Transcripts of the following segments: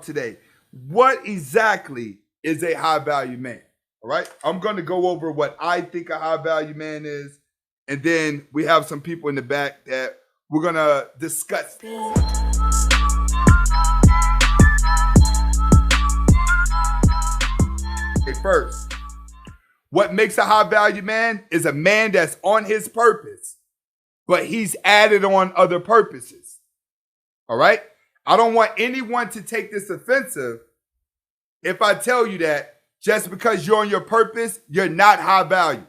today. What exactly is a high value man? All right. I'm going to go over what I think a high value man is. And then we have some people in the back that we're going to discuss. Okay, first, what makes a high value man is a man that's on his purpose, but he's added on other purposes. All right. I don't want anyone to take this offensive if I tell you that just because you're on your purpose, you're not high value.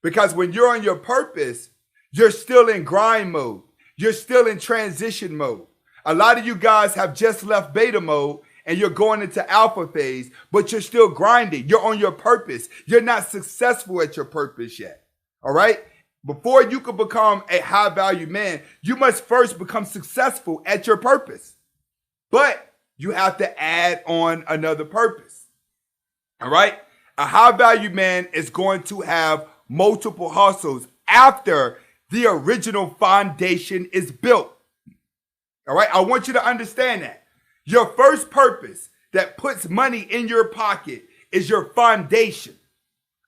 Because when you're on your purpose, you're still in grind mode. You're still in transition mode. A lot of you guys have just left beta mode and you're going into alpha phase, but you're still grinding. You're on your purpose. You're not successful at your purpose yet. All right? Before you can become a high value man, you must first become successful at your purpose. But you have to add on another purpose. All right? A high value man is going to have multiple hustles after the original foundation is built. All right? I want you to understand that. Your first purpose that puts money in your pocket is your foundation.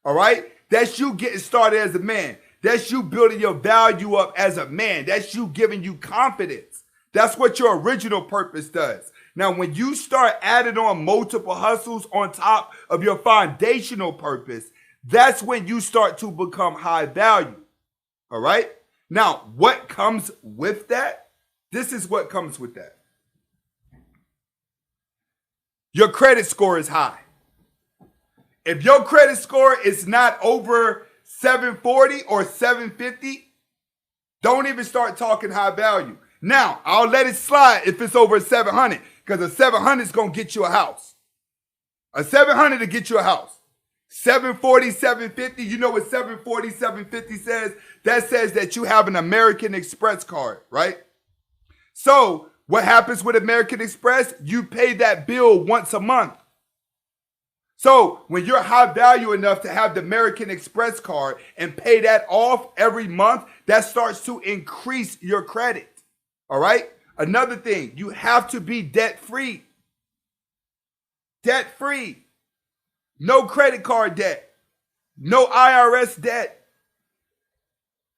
All right? That's you getting started as a man. That's you building your value up as a man. That's you giving you confidence. That's what your original purpose does. Now, when you start adding on multiple hustles on top of your foundational purpose, that's when you start to become high value. All right? Now, what comes with that? This is what comes with that. Your credit score is high. If your credit score is not over 740 or 750, don't even start talking high value. Now, I'll let it slide if it's over 700, because a 700 is going to get you a house. A 700 to get you a house. 740, 750, you know what 740, 750 says? That says that you have an American Express card, right? So, what happens with American Express? You pay that bill once a month. So when you're high value enough to have the American Express card and pay that off every month, that starts to increase your credit. All right? Another thing, you have to be debt free. Debt free. No credit card debt. No IRS debt.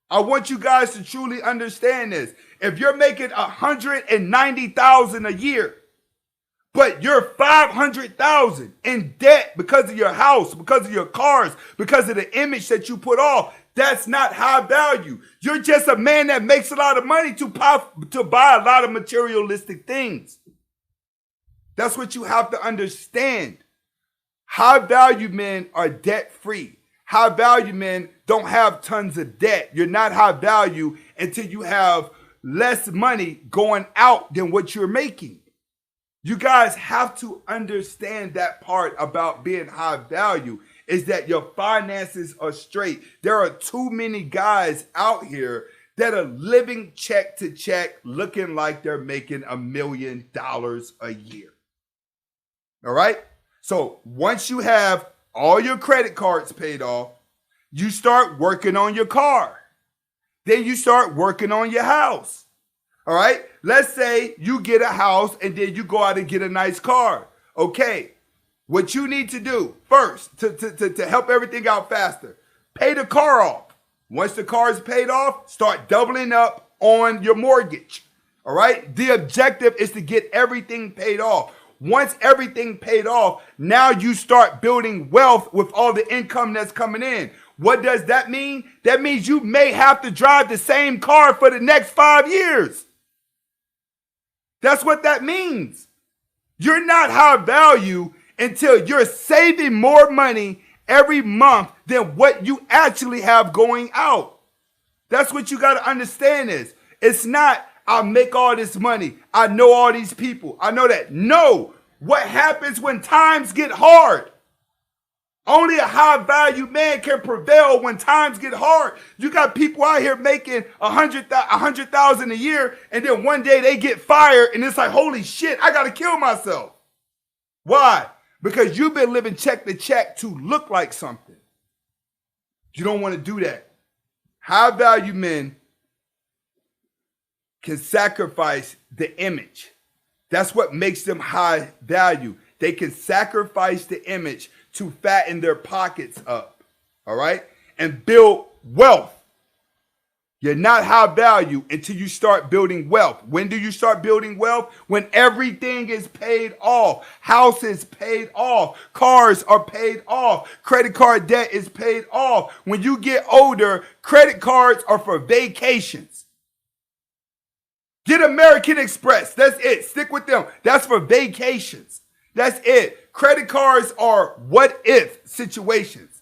I want you guys to truly understand this. If you're making $190,000 a year, but you're $500,000 in debt because of your house, because of your cars, because of the image that you put off, that's not high value. You're just a man that makes a lot of money to buy a lot of materialistic things. That's what you have to understand. High value men are debt free. High value men don't have tons of debt. You're not high value until you have less money going out than what you're making. You guys have to understand that part about being high value is that your finances are straight. There are too many guys out here that are living check to check looking like they're making $1 million a year. All right? So once you have all your credit cards paid off, you start working on your car. Then you start working on your house. All right? Let's say you get a house and then you go out and get a nice car. Okay. What you need to do first to help everything out faster, pay the car off. Once the car is paid off, start doubling up on your mortgage. All right? The objective is to get everything paid off. Once everything paid off, now you start building wealth with all the income that's coming in. What does that mean? That means you may have to drive the same car for the next 5 years. That's what that means. You're not high value until you're saving more money every month than what you actually have going out. That's what you got to understand is. It's not, I make all this money. I know all these people. I know that. No. What happens when times get hard? Only a high value man can prevail when times get hard. You got people out here making $100,000 a year, and then one day they get fired, and it's like, holy shit, I got to kill myself. Why? Because you've been living check to check to look like something. You don't want to do that. High value men can sacrifice the image. That's what makes them high value. They can sacrifice the image to fatten their pockets up, all right, and build wealth. You're not high value until you start building wealth. When do you start building wealth? When everything is paid off. Houses paid off. Cars are paid off. Credit card debt is paid off. When you get older, credit cards are for vacations. Get American Express. That's it. Stick with them. That's for vacations. That's it. Credit cards are what if situations.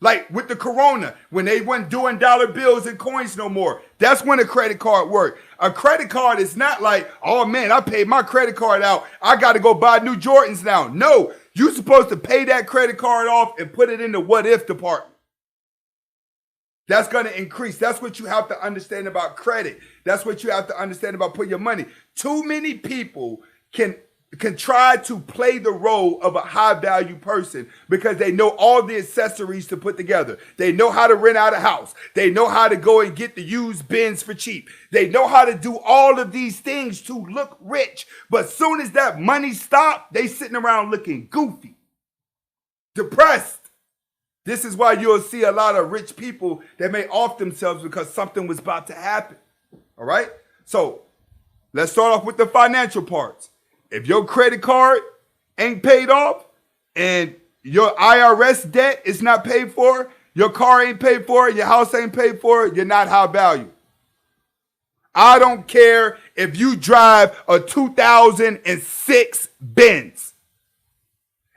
Like with the corona, when they weren't doing dollar bills and coins no more. That's when a credit card worked. A credit card is not like, oh man, I paid my credit card out. I got to go buy new Jordans now. No, you're supposed to pay that credit card off and put it in the what if department. That's going to increase. That's what you have to understand about credit. That's what you have to understand about putting your money. Too many people can try to play the role of a high value person because they know all the accessories to put together. They know how to rent out a house. They know how to go and get the used Benz for cheap. They know how to do all of these things to look rich. But as soon as that money stops, they sitting around looking goofy, depressed. This is why you'll see a lot of rich people that may off themselves because something was about to happen. All right? So let's start off with the financial parts. If your credit card ain't paid off and your IRS debt is not paid for, your car ain't paid for, your house ain't paid for, you're not high value. I don't care if you drive a 2006 Benz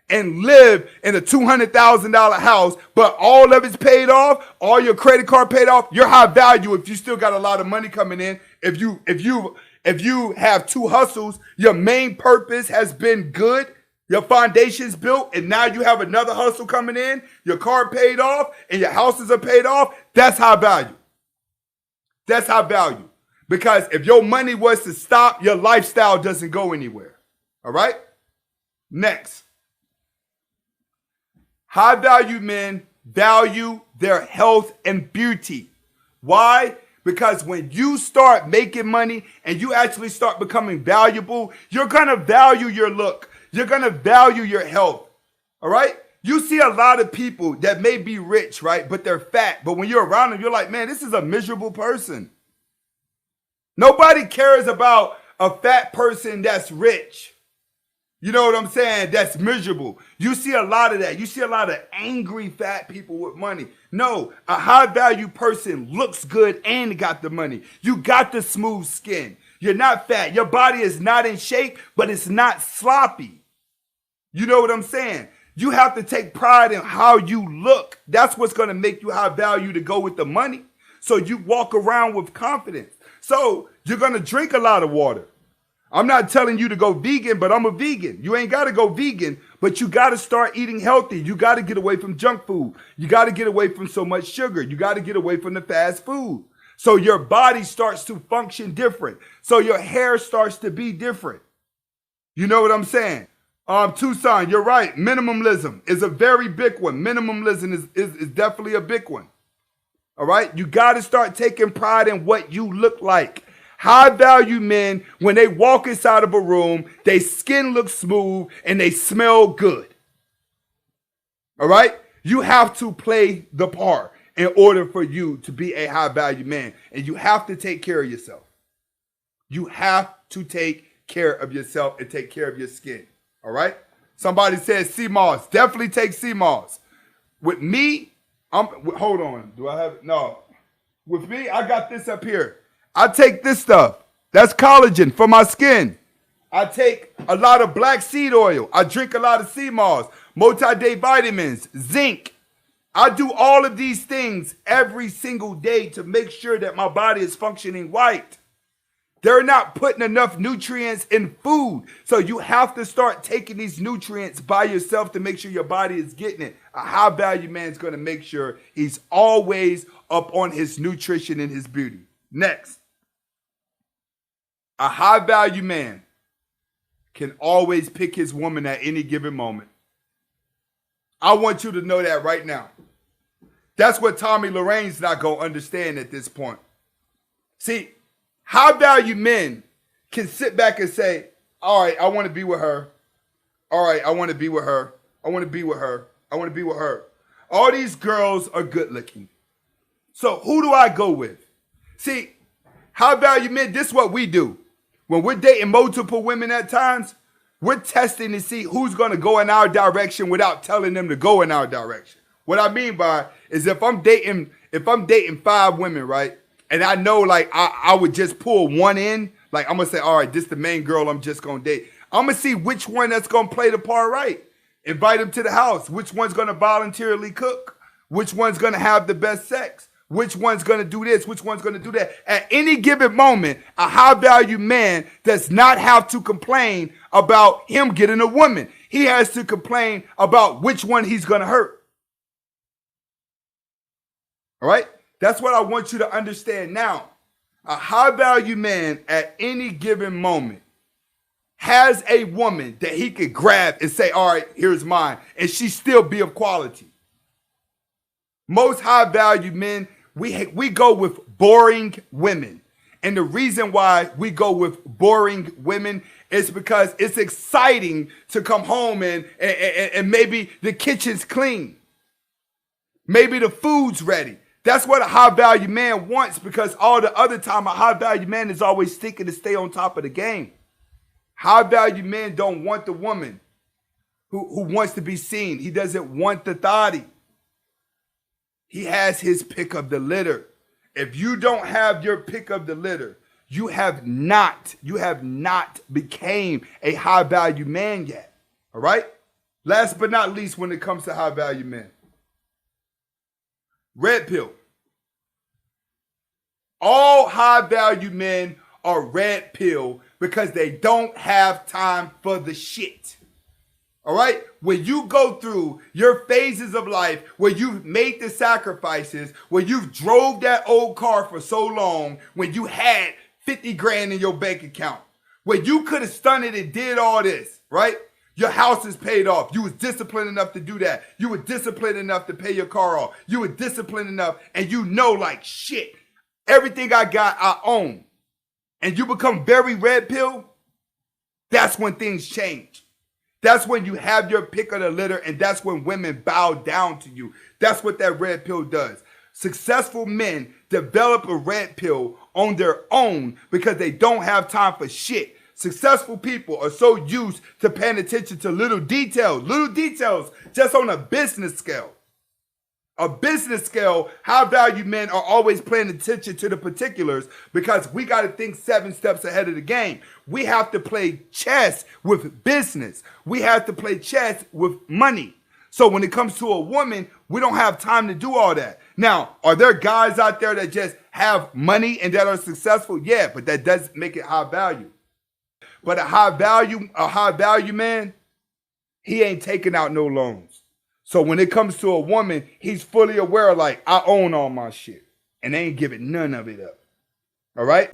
and live in a $200,000 house, but all of it's paid off, all your credit card paid off, you're high value if you still got a lot of money coming in. If you have two hustles, your main purpose has been good, your foundation's built, and now you have another hustle coming in, your car paid off, and your houses are paid off, that's high value. That's high value. Because if your money was to stop, your lifestyle doesn't go anywhere. All right? Next. High value men value their health and beauty. Why? Because when you start making money and you actually start becoming valuable, you're going to value your look. You're going to value your health. All right? You see a lot of people that may be rich, right? But they're fat. But when you're around them, you're like, man, this is a miserable person. Nobody cares about a fat person that's rich. You know what I'm saying? That's miserable. You see a lot of that. You see a lot of angry fat people with money. No, a high value person looks good and got the money. You got the smooth skin. You're not fat. Your body is not in shape, but it's not sloppy. You know what I'm saying? You have to take pride in how you look. That's what's going to make you high value to go with the money. So you walk around with confidence. So you're going to drink a lot of water. I'm not telling you to go vegan, but I'm a vegan. You ain't got to go vegan, but you got to start eating healthy. You got to get away from junk food. You got to get away from so much sugar. You got to get away from the fast food. So your body starts to function different. So your hair starts to be different. You know what I'm saying? Tucson, you're right. Minimalism is a very big one. Minimalism is definitely a big one. All right? You got to start taking pride in what you look like. High value men, when they walk inside of a room, their skin looks smooth and they smell good. All right? You have to play the part in order for you to be a high value man. And you have to take care of yourself. You have to take care of yourself and take care of your skin. All right? Somebody says sea moss. Definitely take sea moss. With me, hold on. Do I have it? No. With me, I got this up here. I take this stuff. That's collagen for my skin. I take a lot of black seed oil. I drink a lot of sea moss, multi-day vitamins, zinc. I do all of these things every single day to make sure that my body is functioning right. They're not putting enough nutrients in food. So you have to start taking these nutrients by yourself to make sure your body is getting it. A high value man is going to make sure he's always up on his nutrition and his beauty. Next. A high value man can always pick his woman at any given moment. I want you to know that right now. That's what Tommy Lorraine's not going to understand at this point. See, high value men can sit back and say, All right, I want to be with her. All right, I want to be with her. I want to be with her. I want to be with her. All these girls are good looking. So who do I go with? See, high value men, this is what we do. When we're dating multiple women at times, we're testing to see who's going to go in our direction without telling them to go in our direction. What I mean by is if I'm dating 5 women, right? And I know like I would just pull one in, like I'm going to say, all right, this is the main girl I'm just going to date. I'm going to see which one that's going to play the part right. Invite them to the house. Which one's going to voluntarily cook? Which one's going to have the best sex? Which one's going to do this? Which one's going to do that? At any given moment, a high-value man does not have to complain about him getting a woman. He has to complain about which one he's going to hurt. All right? That's what I want you to understand now. A high-value man at any given moment has a woman that he could grab and say, all right, here's mine, and she still be of quality. Most high-value men, we go with boring women. And the reason why we go with boring women is because it's exciting to come home and maybe the kitchen's clean. Maybe the food's ready. That's what a high-value man wants, because all the other time a high-value man is always seeking to stay on top of the game. High-value men don't want the woman who wants to be seen. He doesn't want the thotty. He has his pick of the litter. If you don't have your pick of the litter, you have not became a high-value man yet. All right? Last but not least, when it comes to high-value men, red pill. All high-value men are red pill because they don't have time for the shit. All right? When you go through your phases of life where you've made the sacrifices, where you've drove that old car for so long, when you had 50 grand in your bank account, where you could have stunted and did all this, right? Your house is paid off. You was disciplined enough to do that. You were disciplined enough to pay your car off. You were disciplined enough, and you know like shit, everything I got, I own. And you become very red pill, that's when things change. That's when you have your pick of the litter, and that's when women bow down to you. That's what that red pill does. Successful men develop a red pill on their own because they don't have time for shit. Successful people are so used to paying attention to little details just on a business scale. A business scale, high-value men are always paying attention to the particulars because we got to think 7 steps ahead of the game. We have to play chess with business. We have to play chess with money. So when it comes to a woman, we don't have time to do all that. Now, are there guys out there that just have money and that are successful? Yeah, but that doesn't make it high value. But a high value man, he ain't taking out no loans. So when it comes to a woman, he's fully aware, like, I own all my shit. And they ain't giving none of it up. All right?